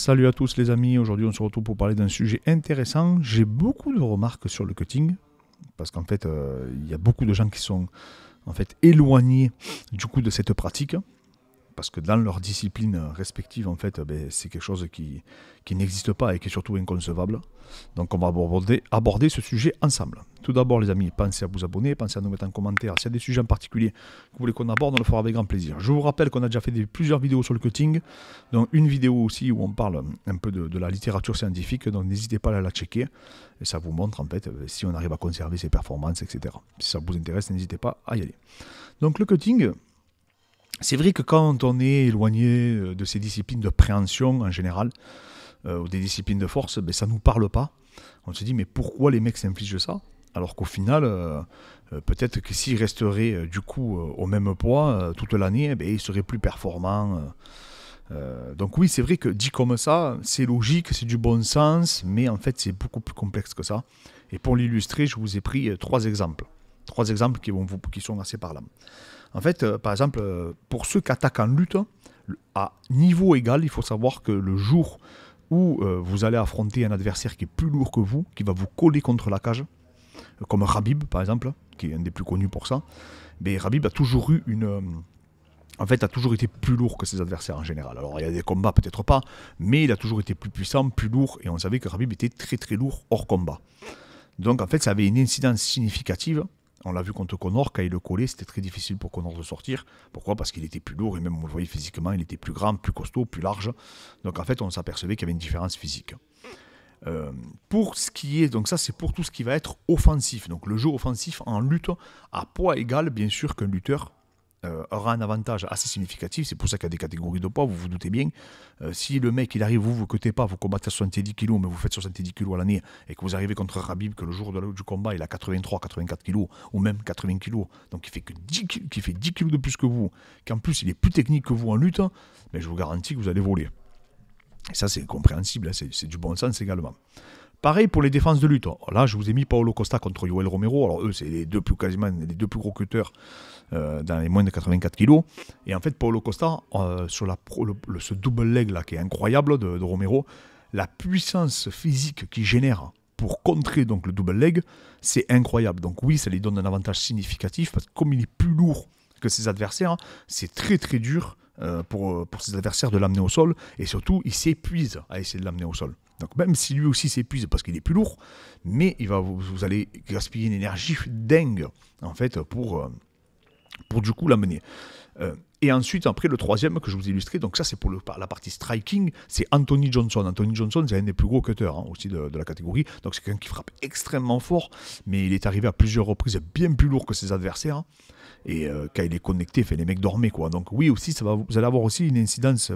Salut à tous les amis, aujourd'hui on se retrouve pour parler d'un sujet intéressant. J'ai beaucoup de remarques sur le cutting, parce qu'en fait il y a beaucoup de gens qui sont en fait éloignés du coup de cette pratique, parce que dans leur discipline respective en fait c'est quelque chose qui n'existe pas et qui est surtout inconcevable. Donc on va aborder ce sujet ensemble. Tout d'abord les amis, pensez à vous abonner, pensez à nous mettre en commentaire s'il y a des sujets en particulier que vous voulez qu'on aborde, on le fera avec grand plaisir. Je vous rappelle qu'on a déjà fait plusieurs vidéos sur le cutting, donc une vidéo aussi où on parle un peu de la littérature scientifique, donc n'hésitez pas à la checker, et ça vous montre en fait si on arrive à conserver ses performances, etc. Si ça vous intéresse, n'hésitez pas à y aller. Donc le cutting, c'est vrai que quand on est éloigné de ces disciplines de préhension en général, ou des disciplines de force, ça ne nous parle pas. On se dit mais pourquoi les mecs s'infligent ça? Alors qu'au final, peut-être que s'ils resteraient du coup au même poids toute l'année, ils seraient plus performants. Donc oui, c'est vrai que dit comme ça, c'est logique, c'est du bon sens, mais en fait c'est beaucoup plus complexe que ça. Et pour l'illustrer, je vous ai pris trois exemples. Trois exemples qui sont assez parlants. En fait, par exemple, pour ceux qui attaquent en lutte, à niveau égal, il faut savoir que le jour où vous allez affronter un adversaire qui est plus lourd que vous, qui va vous coller contre la cage, comme Khabib par exemple, qui est un des plus connus pour ça, mais Khabib a toujours eu a toujours été plus lourd que ses adversaires en général. Alors il y a des combats peut-être pas, mais il a toujours été plus puissant, plus lourd, et on savait que Khabib était très très lourd hors combat. Donc en fait ça avait une incidence significative. On l'a vu contre Conor, quand il le collait, c'était très difficile pour Conor de sortir. Pourquoi? Parce qu'il était plus lourd, et même on le voyait physiquement, il était plus grand, plus costaud, plus large. Donc en fait, on s'apercevait qu'il y avait une différence physique. Pour ce qui est, donc ça c'est pour tout ce qui va être offensif. Donc le jeu offensif en lutte, à poids égal, bien sûr qu'un lutteur aura un avantage assez significatif. C'est pour ça qu'il y a des catégories de poids, vous vous doutez bien. Si le mec il arrive, vous ne cutez pas, vous combattez à 70 kg, mais vous faites 70 kg à l'année, et que vous arrivez contre Khabib, que le jour du combat il a 83, 84 kg, ou même 80 kg, donc il fait 10 kg de plus que vous, qu'en plus il est plus technique que vous en lutte, mais je vous garantis que vous allez voler. Et ça c'est compréhensible, hein, c'est du bon sens également. Pareil pour les défenses de lutte. Là, je vous ai mis Paulo Costa contre Yoel Romero. Alors eux, c'est les deux plus gros cutters dans les moins de 84 kg. Et en fait, Paulo Costa, sur ce double leg là, qui est incroyable de Romero, la puissance physique qu'il génère pour contrer donc le double leg, c'est incroyable. Donc oui, ça lui donne un avantage significatif parce que comme il est plus lourd que ses adversaires, c'est très très dur pour ses adversaires de l'amener au sol. Et surtout, il s'épuise à essayer de l'amener au sol. Donc même si lui aussi s'épuise parce qu'il est plus lourd, mais vous allez gaspiller une énergie dingue en fait pour du coup l'amener. Et ensuite, après le troisième que je vous ai illustré, donc ça c'est pour la partie striking, c'est Anthony Johnson. Anthony Johnson, c'est un des plus gros cutters aussi de la catégorie, donc c'est quelqu'un qui frappe extrêmement fort, mais il est arrivé à plusieurs reprises bien plus lourd que ses adversaires. Et quand il est connecté, les mecs dormaient quoi. Donc oui aussi, vous allez avoir aussi une incidence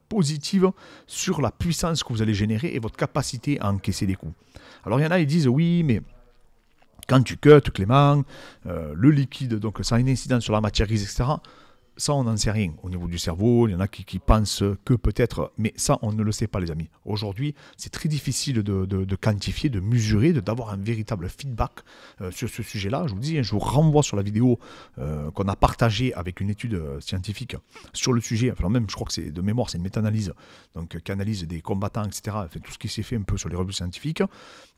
positive sur la puissance que vous allez générer et votre capacité à encaisser des coups. Alors il y en a, ils disent oui, mais quand tu cuts, Clément, le liquide, donc ça a une incidence sur la matière grise, etc. Ça, on n'en sait rien au niveau du cerveau. Il y en a qui pensent que peut-être, mais ça, on ne le sait pas, les amis. Aujourd'hui, c'est très difficile de quantifier, de mesurer, d'avoir un véritable feedback sur ce sujet-là. Je vous dis, je vous renvoie sur la vidéo qu'on a partagée avec une étude scientifique sur le sujet. Enfin, même, je crois que c'est de mémoire, c'est une méta-analyse, donc qui analyse des combattants, etc. Enfin, tout ce qui s'est fait un peu sur les revues scientifiques.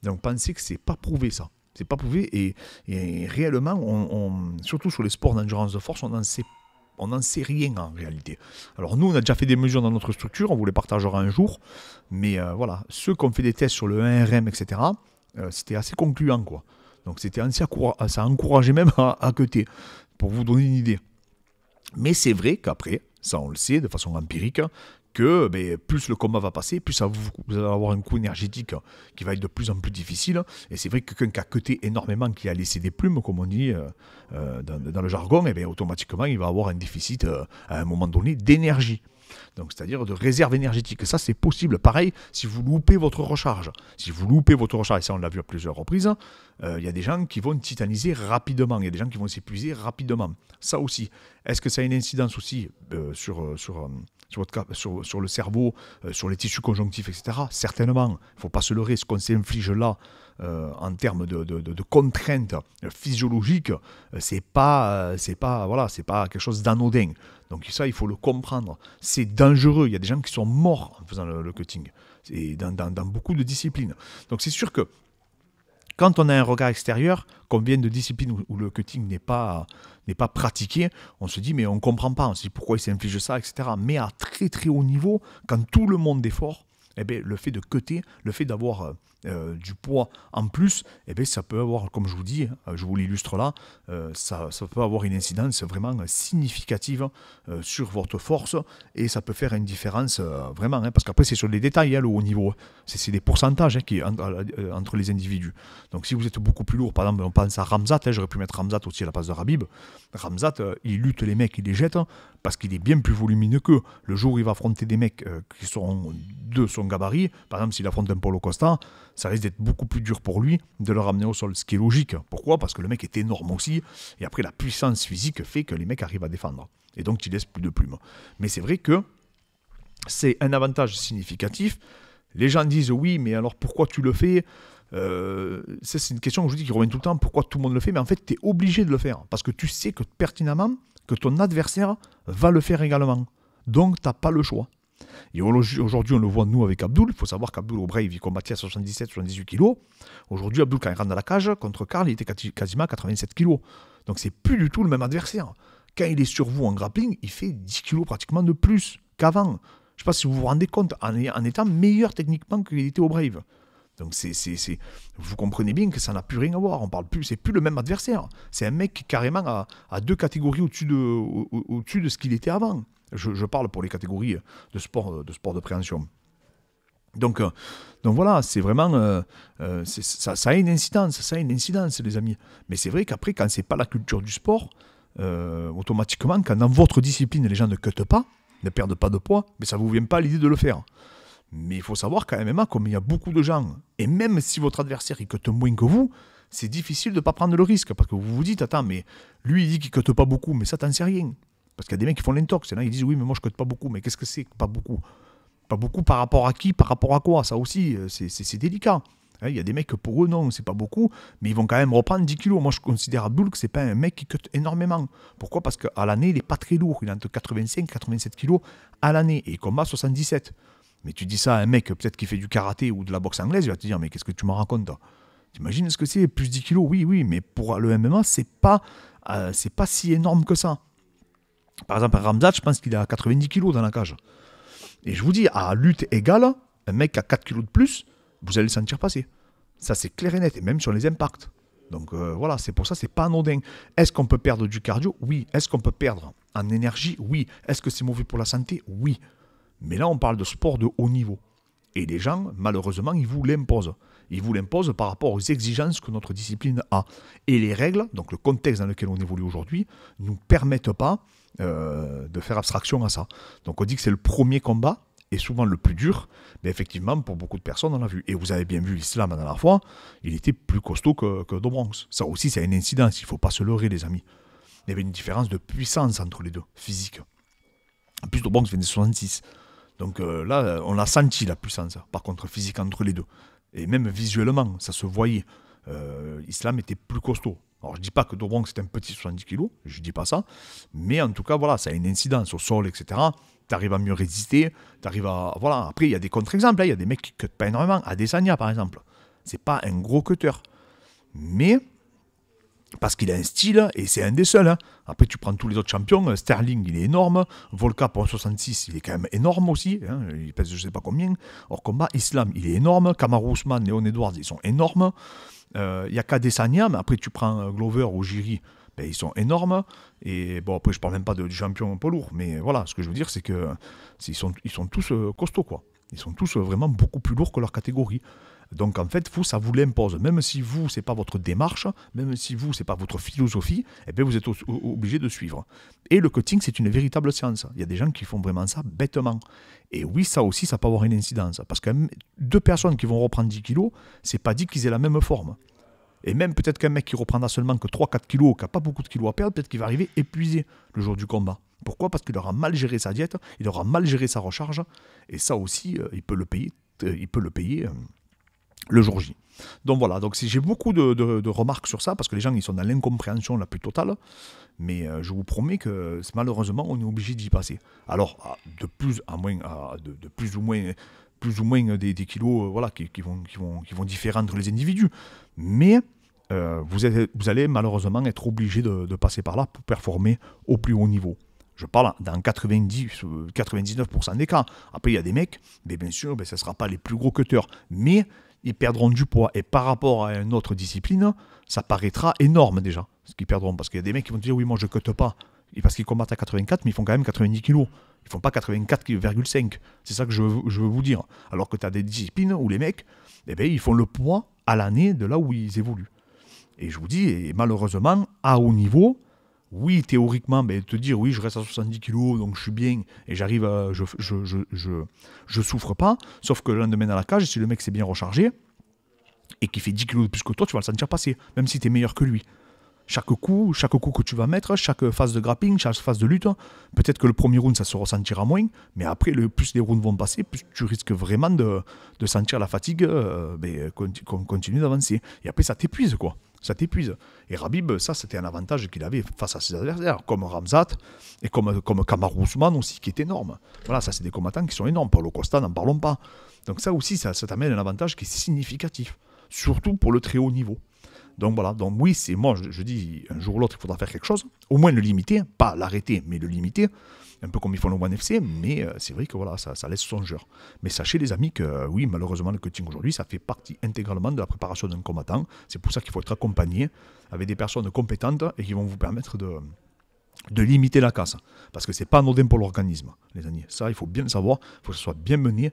Donc, pensez que c'est pas prouvé, ça. C'est pas prouvé et réellement, surtout sur les sports d'endurance de force, on n'en sait rien en réalité. Alors nous, on a déjà fait des mesures dans notre structure, on vous les partagera un jour, mais voilà, ceux qui ont fait des tests sur le 1RM, etc., c'était assez concluant, quoi. Donc ça encourageait même à cutter, pour vous donner une idée. Mais c'est vrai qu'après, ça on le sait de façon empirique, que plus le combat va passer, plus vous allez avoir un coup énergétique qui va être de plus en plus difficile. Et c'est vrai que quelqu'un qui a cuté énormément, qui a laissé des plumes, comme on dit dans le jargon, automatiquement, il va avoir un déficit à un moment donné d'énergie. Donc, c'est-à-dire de réserve énergétique. Ça, c'est possible. Pareil, si vous loupez votre recharge. Si vous loupez votre recharge, et ça, on l'a vu à plusieurs reprises, il y a des gens qui vont titaniser rapidement. Il y a des gens qui vont s'épuiser rapidement. Ça aussi. Est-ce que ça a une incidence aussi sur sur le cerveau, sur les tissus conjonctifs, etc. Certainement, il ne faut pas se leurrer, ce qu'on s'inflige là, en termes de contraintes physiologiques, c'est pas quelque chose d'anodin. Donc ça, il faut le comprendre. C'est dangereux. Il y a des gens qui sont morts en faisant le cutting. C'est dans beaucoup de disciplines. Donc c'est sûr que quand on a un regard extérieur, combien de disciplines où le cutting n'est pas pratiqué, on se dit mais on ne comprend pas, on se dit pourquoi il s'inflige ça, etc. Mais à très très haut niveau, quand tout le monde est fort, eh bien, le fait de cutter, le fait d'avoir du poids en plus, eh bien, ça peut avoir, comme je vous dis, je vous l'illustre là, ça peut avoir une incidence vraiment significative sur votre force et ça peut faire une différence vraiment, hein, parce qu'après c'est sur les détails, hein, le haut niveau, c'est des pourcentages entre les individus. Donc si vous êtes beaucoup plus lourd, par exemple on pense à Khamzat, j'aurais pu mettre Khamzat aussi à la place de Khabib, Khamzat il lutte les mecs, il les jette parce qu'il est bien plus volumineux qu'eux. Le jour où il va affronter des mecs qui seront de son gabarit, par exemple s'il affronte un Paulo Costa, ça risque d'être beaucoup plus dur pour lui de le ramener au sol, ce qui est logique. Pourquoi ? Parce que le mec est énorme aussi, et après la puissance physique fait que les mecs arrivent à défendre. Et donc il laisse plus de plumes. Mais c'est vrai que c'est un avantage significatif. Les gens disent oui, mais alors pourquoi tu le fais ? C'est une question que je vous dis qui revient tout le temps, pourquoi tout le monde le fait ? Mais en fait, tu es obligé de le faire, parce que tu sais que pertinemment que ton adversaire va le faire également. Donc, tu n'as pas le choix. Et aujourd'hui, on le voit, nous, avec Abdul. Il faut savoir qu'Abdul, au Brave, il combattait à 77-78 kg. Aujourd'hui, Abdul, quand il rentre dans la cage, contre Karl, il était quasiment à 87 kg. Donc, c'est plus du tout le même adversaire. Quand il est sur vous en grappling, il fait 10 kg pratiquement de plus qu'avant. Je ne sais pas si vous vous rendez compte, en étant meilleur techniquement qu'il était au Brave. Donc, vous comprenez bien que ça n'a plus rien à voir. On parle plus, c'est plus le même adversaire. C'est un mec qui carrément à 2 catégories au-dessus de ce qu'il était avant. Je parle pour les catégories de sport de préhension. Donc voilà, c'est vraiment ça a une incidence, les amis. Mais c'est vrai qu'après, quand c'est pas la culture du sport, automatiquement, quand dans votre discipline les gens ne cuttent pas, ne perdent pas de poids, mais ça vous vient pas à l'idée de le faire. Mais il faut savoir qu'à MMA, comme il y a beaucoup de gens, et même si votre adversaire il cutte moins que vous, c'est difficile de ne pas prendre le risque, parce que vous vous dites, attends, mais lui il dit qu'il cutte pas beaucoup, mais ça t'en sais rien. Parce qu'il y a des mecs qui font l'intox, ils disent oui, mais moi je cutte pas beaucoup, mais qu'est-ce que c'est pas beaucoup ? Pas beaucoup par rapport à qui, par rapport à quoi ? Ça aussi, c'est délicat. Il y a des mecs que pour eux, non, c'est pas beaucoup, mais ils vont quand même reprendre 10 kilos. Moi je considère Abdul que c'est pas un mec qui cutte énormément. Pourquoi ? Parce qu'à l'année, il est pas très lourd, il est entre 85 et 87 kilos à l'année, et il combat 77. Mais tu dis ça à un mec peut-être qui fait du karaté ou de la boxe anglaise, il va te dire mais qu'est-ce que tu m'en racontes ? T'imagines ce que c'est ? Plus 10 kilos ? Oui, mais pour le MMA, c'est pas si énorme que ça. Par exemple, Khamzat, je pense qu'il est à 90 kilos dans la cage. Et je vous dis, à lutte égale, un mec à 4 kilos de plus, vous allez le sentir passer. Ça, c'est clair et net, et même sur les impacts. Donc voilà, c'est pour ça, c'est pas anodin. Est-ce qu'on peut perdre du cardio ? Oui. Est-ce qu'on peut perdre en énergie ? Oui. Est-ce que c'est mauvais pour la santé ? Oui. Mais là, on parle de sport de haut niveau. Et les gens, malheureusement, ils vous l'imposent. Ils vous l'imposent par rapport aux exigences que notre discipline a. Et les règles, donc le contexte dans lequel on évolue aujourd'hui, ne nous permettent pas de faire abstraction à ça. Donc on dit que c'est le premier combat, et souvent le plus dur, mais effectivement, pour beaucoup de personnes, on l'a vu. Et vous avez bien vu l'Islam la dernière fois, il était plus costaud que Do Bronx. Ça aussi, c'est une incidence, il ne faut pas se leurrer, les amis. Il y avait une différence de puissance entre les deux, physique. En plus, Do Bronx venait de 66. Donc là, on a senti la puissance, par contre, physique entre les deux. Et même visuellement, ça se voyait. Islam était plus costaud. Alors, je ne dis pas que Do Bronx c'est un petit 70 kg, je ne dis pas ça. Mais en tout cas, voilà, ça a une incidence au sol, etc. Tu arrives à mieux résister. Voilà. Après, il y a des contre-exemples. Il y a des mecs qui ne cuttent pas énormément. Adesanya, par exemple. C'est pas un gros cutter. Mais parce qu'il a un style, et c'est un des seuls. Hein. Après, tu prends tous les autres champions. Sterling, il est énorme. Volka, pour un 66, il est quand même énorme aussi. Hein. Il pèse je ne sais pas combien. Hors combat, Islam, il est énorme. Kamaru Usman, Leon Edwards, ils sont énormes. Il n'y a qu'Adesanya, mais après, tu prends Glover ou Jiri, ben, ils sont énormes. Et bon, après, je ne parle même pas du champion poids lourd. Mais voilà, ce que je veux dire, c'est qu'ils sont tous costauds, quoi. Ils sont tous vraiment beaucoup plus lourds que leur catégorie. Donc en fait, vous, ça vous l'impose. Même si vous, ce n'est pas votre démarche, même si vous, ce n'est pas votre philosophie, eh bien, vous êtes obligé de suivre. Et le cutting, c'est une véritable science. Il y a des gens qui font vraiment ça bêtement. Et oui, ça aussi, ça peut avoir une incidence. Parce que deux personnes qui vont reprendre 10 kilos, c'est pas dit qu'ils aient la même forme. Et même peut-être qu'un mec qui reprendra seulement que 3-4 kilos, qui n'a pas beaucoup de kilos à perdre, peut-être qu'il va arriver épuisé le jour du combat. Pourquoi? Parce qu'il aura mal géré sa diète, il aura mal géré sa recharge, et ça aussi, il peut le payer, le jour J. Donc voilà, donc j'ai beaucoup de remarques sur ça, parce que les gens ils sont dans l'incompréhension la plus totale, mais je vous promets que malheureusement on est obligé d'y passer. Alors de plus ou moins des kilos voilà, qui vont différer entre les individus, mais vous allez malheureusement être obligé de passer par là pour performer au plus haut niveau. Je parle dans 99% des cas. Après, il y a des mecs, mais bien sûr, ce ne sera pas les plus gros cutters, mais ils perdront du poids. Et par rapport à une autre discipline, ça paraîtra énorme déjà, ce qu'ils perdront. Parce qu'il y a des mecs qui vont dire, oui, moi je ne cutte pas. Et parce qu'ils combattent à 84, mais ils font quand même 90 kilos. Ils ne font pas 84,5. C'est ça que je veux vous dire. Alors que tu as des disciplines où les mecs, ils font le poids à l'année de là où ils évoluent. Et je vous dis, et malheureusement, à haut niveau, oui, théoriquement, te dire oui, je reste à 70 kilos, donc je suis bien, et j'arrive à. Je souffre pas, sauf que le lendemain à la cage, si le mec s'est bien rechargé, et qui fait 10 kilos de plus que toi, tu vas le sentir passer, même si tu es meilleur que lui. Chaque coup que tu vas mettre, chaque phase de grappling, chaque phase de lutte, peut-être que le premier round, ça se ressentira moins, mais après, plus les rounds vont passer, plus tu risques vraiment de sentir la fatigue continuer d'avancer. Et après, ça t'épuise, quoi. Ça t'épuise. Et Khabib, ça, c'était un avantage qu'il avait face à ses adversaires, comme Khamzat et comme Kamaru Usman aussi, qui est énorme. Voilà, ça, c'est des combattants qui sont énormes. Paulo Costa, n'en parlons pas. Donc ça aussi, ça t'amène un avantage qui est significatif, surtout pour le très haut niveau. Donc voilà, donc oui, c'est moi, je dis, un jour ou l'autre, il faudra faire quelque chose, au moins le limiter, pas l'arrêter, mais le limiter, un peu comme ils font le ONE FC, mais c'est vrai que voilà, ça laisse songeur. Mais sachez les amis que oui, malheureusement, le cutting aujourd'hui, ça fait partie intégralement de la préparation d'un combattant, c'est pour ça qu'il faut être accompagné avec des personnes compétentes et qui vont vous permettre de limiter la casse, parce que c'est pas anodin pour l'organisme, les amis, ça il faut bien le savoir, il faut que ce soit bien mené,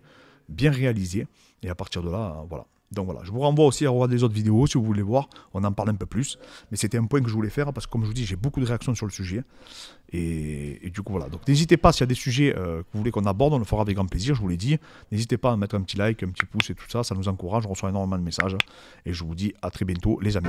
bien réalisé, et à partir de là, voilà. Donc voilà, je vous renvoie aussi à regarder les autres vidéos si vous voulez voir, on en parle un peu plus. Mais c'était un point que je voulais faire parce que comme je vous dis, j'ai beaucoup de réactions sur le sujet. Et du coup voilà, donc n'hésitez pas s'il y a des sujets que vous voulez qu'on aborde, on le fera avec grand plaisir, je vous l'ai dit. N'hésitez pas à mettre un petit like, un petit pouce et tout ça, ça nous encourage, on reçoit énormément de messages. Et je vous dis à très bientôt les amis.